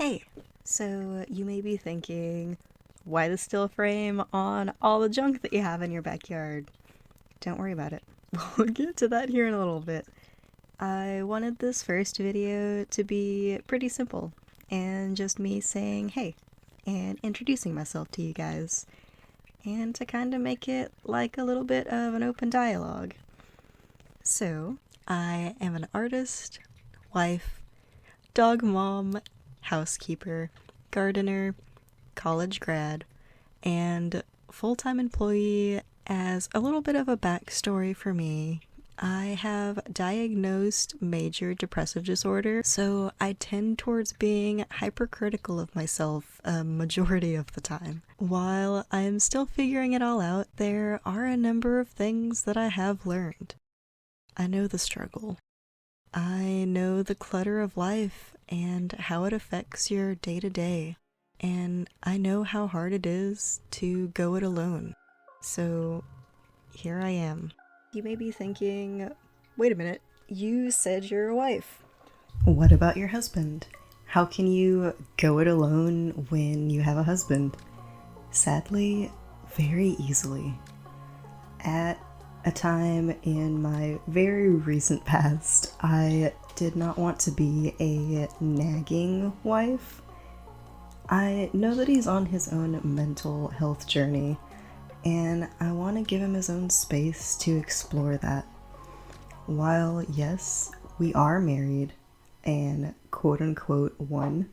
Hey, so you may be thinking, why the still frame on all the junk that you have in your backyard? Don't worry about it. We'll get to that here in a little bit. I wanted this first video to be pretty simple and just me saying hey and introducing myself to you guys and to kind of make it like a little bit of an open dialogue. So, I am an artist, wife, dog mom, housekeeper, gardener, college grad, and full-time employee. As a little bit of a backstory for me, I have diagnosed major depressive disorder, so I tend towards being hypercritical of myself a majority of the time. While I am still figuring it all out, there are a number of things that I have learned. I know the struggle. I know the clutter of life and how it affects your day-to-day. And I know how hard it is to go it alone. So here I am. You may be thinking, wait a minute, you said you're a wife. What about your husband? How can you go it alone when you have a husband? Sadly, very easily. At a time in my very recent past, I did not want to be a nagging wife. I know that he's on his own mental health journey, and I want to give him his own space to explore that. While, yes, we are married and quote-unquote one,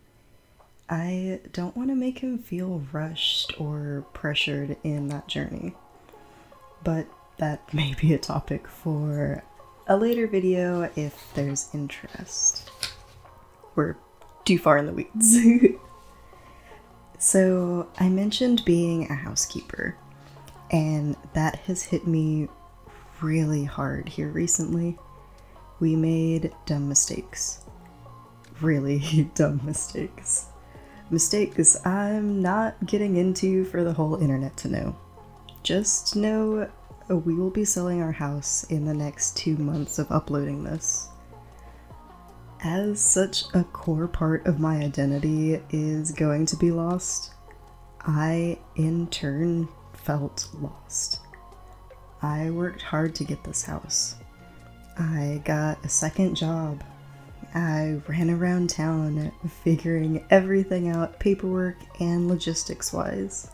I don't want to make him feel rushed or pressured in that journey. But that may be a topic for a later video if there's interest. We're too far in the weeds. So I mentioned being a housekeeper, and that has hit me really hard here recently. We made dumb mistakes. Really dumb mistakes. Mistakes I'm not getting into for the whole internet to know. Just know we will be selling our house in the next 2 months of uploading this. As such a core part of my identity is going to be lost, I in turn felt lost. I worked hard to get this house. I got a second job. I ran around town figuring everything out paperwork and logistics wise.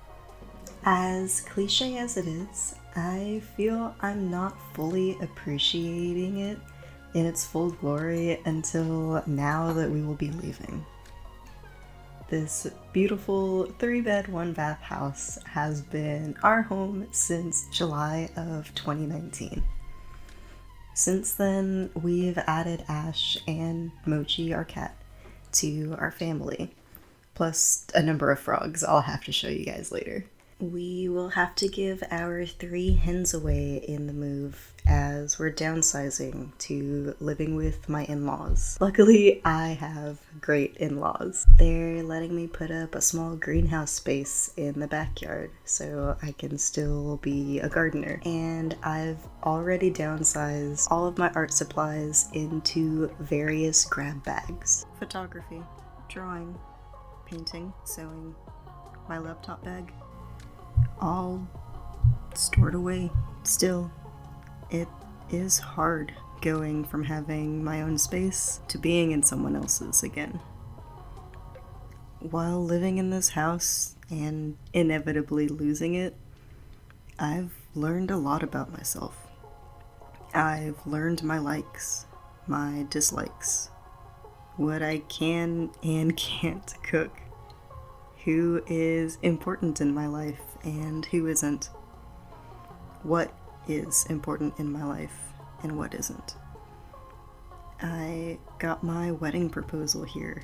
As cliche as it is, I feel I'm not fully appreciating it in its full glory until now that we will be leaving. This beautiful 3-bed, 1-bath house has been our home since July of 2019. Since then, we've added Ash and Mochi, our cat, to our family, plus a number of frogs I'll have to show you guys later. We will have to give our 3 hens away in the move as we're downsizing to living with my in-laws. Luckily, I have great in-laws. They're letting me put up a small greenhouse space in the backyard so I can still be a gardener. And I've already downsized all of my art supplies into various grab bags. Photography, drawing, painting, sewing, my laptop bag. All stored away. Still, it is hard going from having my own space to being in someone else's again. While living in this house and inevitably losing it, I've learned a lot about myself. I've learned my likes, my dislikes, what I can and can't cook, who is important in my life and who isn't, what is important in my life and what isn't. I got my wedding proposal here.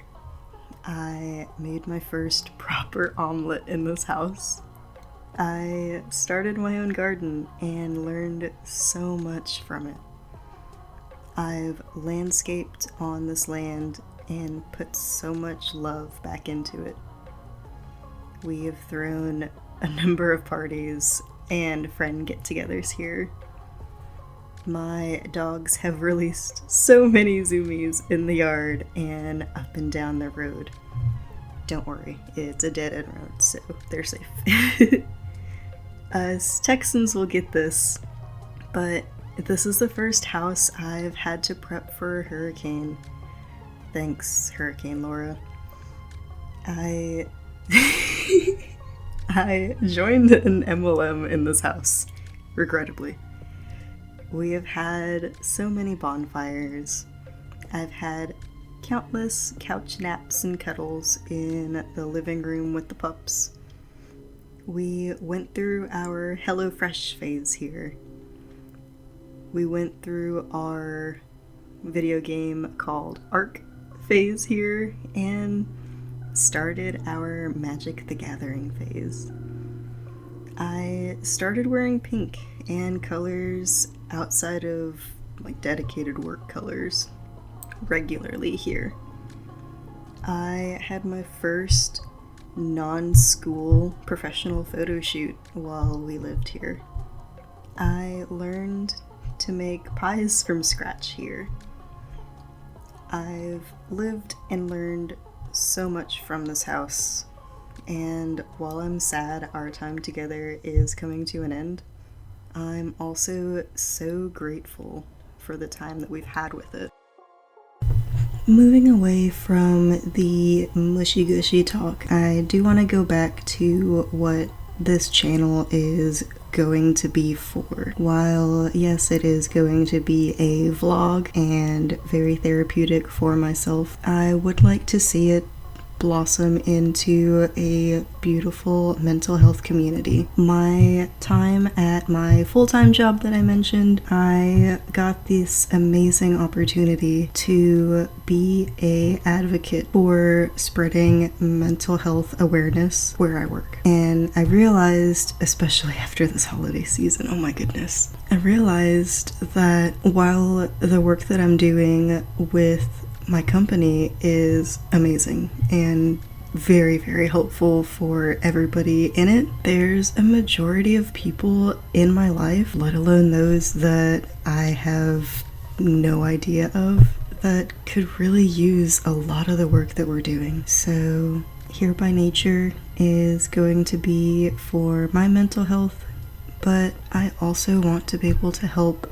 I made my first proper omelet in this house. I started my own garden and learned so much from it. I've landscaped on this land and put so much love back into it. We have thrown a number of parties and friend get-togethers here. My dogs have released so many zoomies in the yard and up and down the road. don't worry, it's a dead-end road, so they're safe. Us Texans will get this, but this is the first house I've had to prep for a hurricane. Thanks, Hurricane Laura. I joined an MLM in this house, regrettably. We have had so many bonfires. I've had countless couch naps and cuddles in the living room with the pups. We went through our HelloFresh phase here. We went through our video game called Ark phase here, and started our Magic the Gathering phase. I started wearing pink and colors outside of like dedicated work colors regularly here. I had my first non-school professional photo shoot while we lived here. I learned to make pies from scratch here. I've lived and learned so much from this house, and while I'm sad our time together is coming to an end, I'm also so grateful for the time that we've had with it. Moving away from the mushy-gushy talk, I do want to go back to what this channel is going to be for. While, yes, it is going to be a vlog and very therapeutic for myself, I would like to see it blossom into a beautiful mental health community. My time at my full-time job that I mentioned, I got this amazing opportunity to be an advocate for spreading mental health awareness where I work. And I realized, especially after this holiday season, oh my goodness, I realized that while the work that I'm doing with my company is amazing and very, very helpful for everybody in it, there's a majority of people in my life, let alone those that I have no idea of, that could really use a lot of the work that we're doing. So Hereby Nature is going to be for my mental health, but I also want to be able to help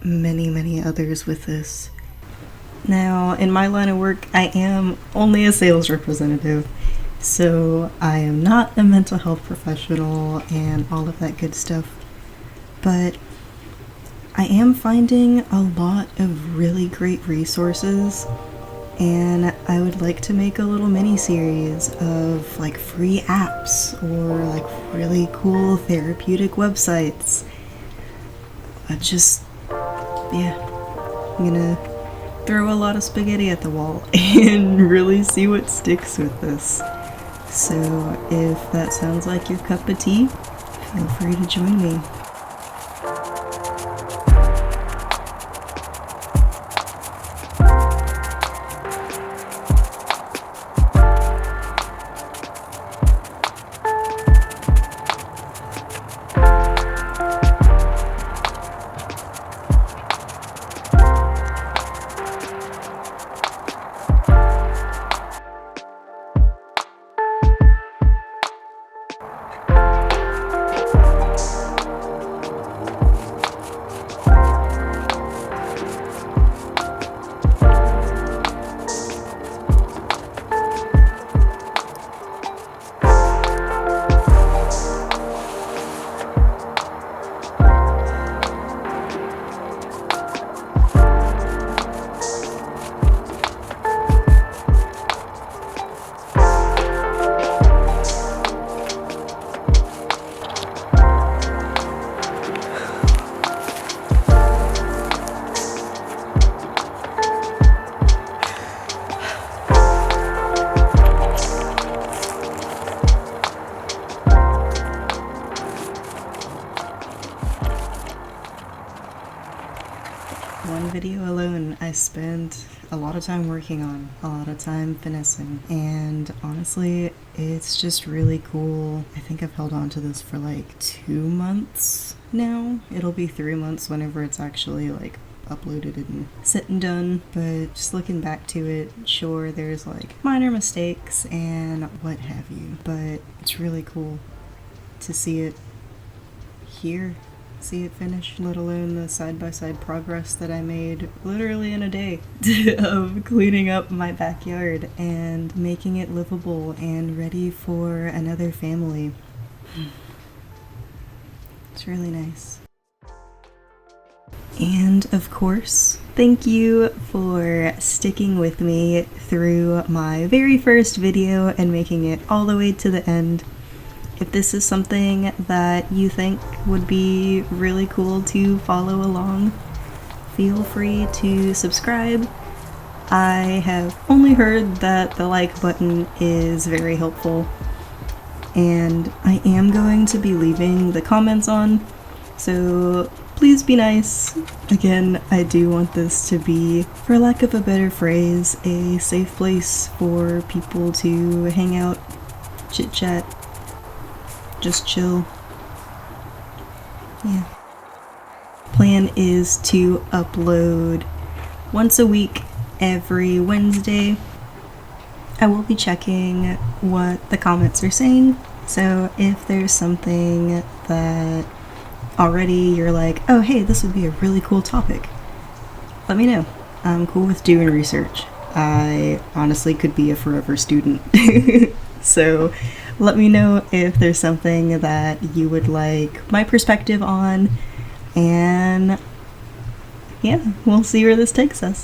many, many others with this. Now, in my line of work, I am only a sales representative, so I am not a mental health professional and all of that good stuff, but I am finding a lot of really great resources, and I would like to make a little mini-series of like free apps or like really cool therapeutic websites. I'm gonna throw a lot of spaghetti at the wall and really see what sticks with this. So if that sounds like your cup of tea, feel free to join me. One video alone I spent a lot of time working on, a lot of time finessing, and honestly, it's just really cool. I think I've held on to this for like 2 months now. It'll be 3 months whenever it's actually like uploaded and said and done, but just looking back to it, sure, there's like minor mistakes and what have you, but it's really cool to see it here, see it finished, let alone the side-by-side progress that I made literally in a day of cleaning up my backyard and making it livable and ready for another family. It's really nice. And of course, thank you for sticking with me through my very first video and making it all the way to the end. If this is something that you think would be really cool to follow along, feel free to subscribe. I have only heard that the like button is very helpful, and I am going to be leaving the comments on, so please be nice. Again, I do want this to be, for lack of a better phrase, a safe place for people to hang out, chit chat, just chill. Yeah. Plan is to upload once a week, every Wednesday. I will be checking what the comments are saying, so if there's something that already you're like, oh hey, this would be a really cool topic, let me know. I'm cool with doing research. I honestly could be a forever student. So let me know if there's something that you would like my perspective on, and yeah, we'll see where this takes us.